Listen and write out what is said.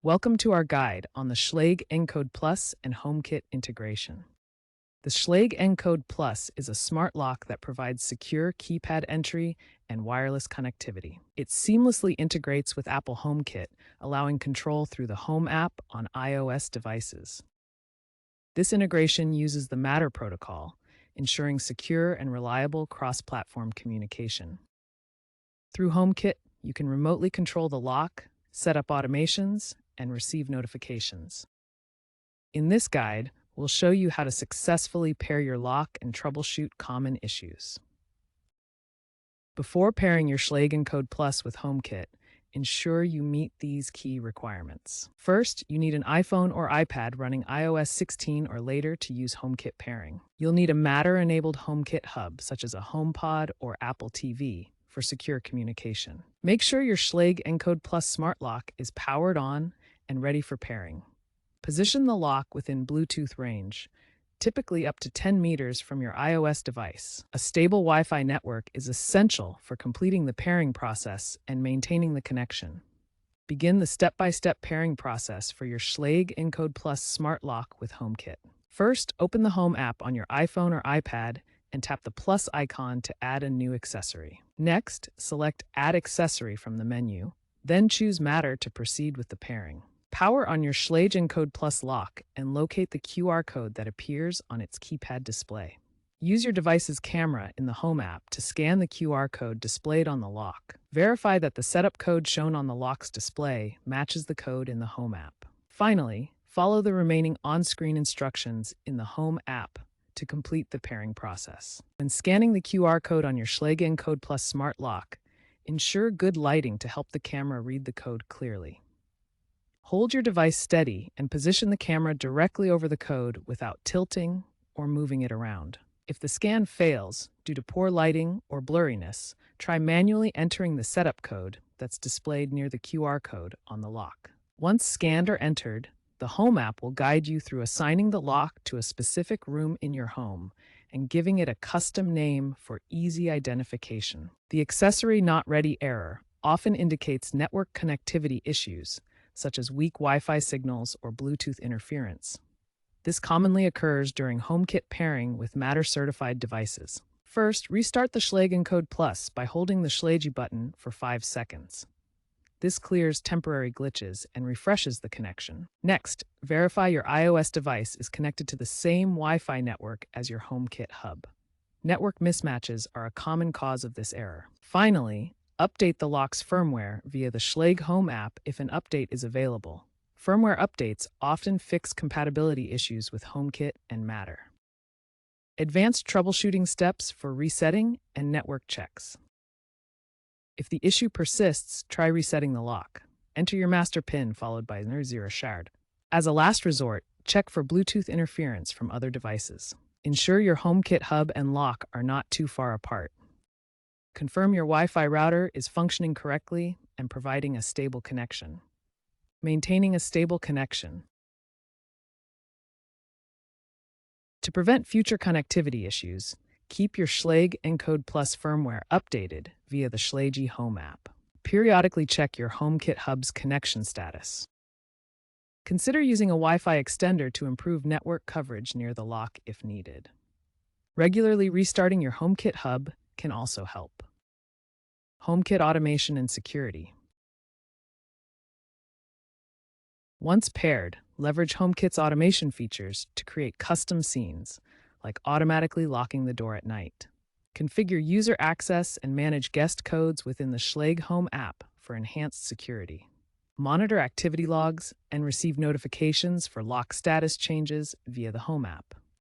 Welcome to our guide on the Schlage Encode Plus and HomeKit integration. The Schlage Encode Plus is a smart lock that provides secure keypad entry and wireless connectivity. It seamlessly integrates with Apple HomeKit, allowing control through the Home app on iOS devices. This integration uses the Matter protocol, ensuring secure and reliable cross-platform communication. Through HomeKit, you can remotely control the lock, set up automations, and receive notifications. In this guide, we'll show you how to successfully pair your lock and troubleshoot common issues. Before pairing your Schlage Encode Plus with HomeKit, ensure you meet these key requirements. First, you need an iPhone or iPad running iOS 16 or later to use HomeKit pairing. You'll need a Matter-enabled HomeKit hub, such as a HomePod or Apple TV, for secure communication. Make sure your Schlage Encode Plus smart lock is powered on and ready for pairing. Position the lock within Bluetooth range, typically up to 10 meters from your iOS device. A stable Wi-Fi network is essential for completing the pairing process and maintaining the connection. Begin the step-by-step pairing process for your Schlage Encode Plus smart lock with HomeKit. First, open the Home app on your iPhone or iPad and tap the plus icon to add a new accessory. Next, select Add Accessory from the menu, then choose Matter to proceed with the pairing. Power on your Schlage Encode Plus lock and locate the QR code that appears on its keypad display. Use your device's camera in the Home app to scan the QR code displayed on the lock. Verify that the setup code shown on the lock's display matches the code in the Home app. Finally, follow the remaining on-screen instructions in the Home app to complete the pairing process. When scanning the QR code on your Schlage Encode Plus smart lock, ensure good lighting to help the camera read the code clearly. Hold your device steady and position the camera directly over the code without tilting or moving it around. If the scan fails due to poor lighting or blurriness, try manually entering the setup code that's displayed near the QR code on the lock. Once scanned or entered, the Home app will guide you through assigning the lock to a specific room in your home and giving it a custom name for easy identification. The accessory not ready error often indicates network connectivity issues, such as weak Wi-Fi signals or Bluetooth interference. This commonly occurs during HomeKit pairing with Matter-certified devices. First, restart the Schlage Encode Plus by holding the Schlage button for 5 seconds. This clears temporary glitches and refreshes the connection. Next, verify your iOS device is connected to the same Wi-Fi network as your HomeKit hub. Network mismatches are a common cause of this error. Finally, update the lock's firmware via the Schlage Home app if an update is available. Firmware updates often fix compatibility issues with HomeKit and Matter. Advanced troubleshooting steps for resetting and network checks. If the issue persists, try resetting the lock. Enter your master PIN followed by 0 shard. As a last resort, check for Bluetooth interference from other devices. Ensure your HomeKit hub and lock are not too far apart. Confirm your Wi-Fi router is functioning correctly and providing a stable connection. Maintaining a stable connection. To prevent future connectivity issues, keep your Schlage Encode Plus firmware updated via the Schlage Home app. Periodically check your HomeKit hub's connection status. Consider using a Wi-Fi extender to improve network coverage near the lock if needed. Regularly restarting your HomeKit hub can also help. HomeKit automation and security. Once paired, leverage HomeKit's automation features to create custom scenes, like automatically locking the door at night. Configure user access and manage guest codes within the Schlage Home app for enhanced security. Monitor activity logs and receive notifications for lock status changes via the Home app.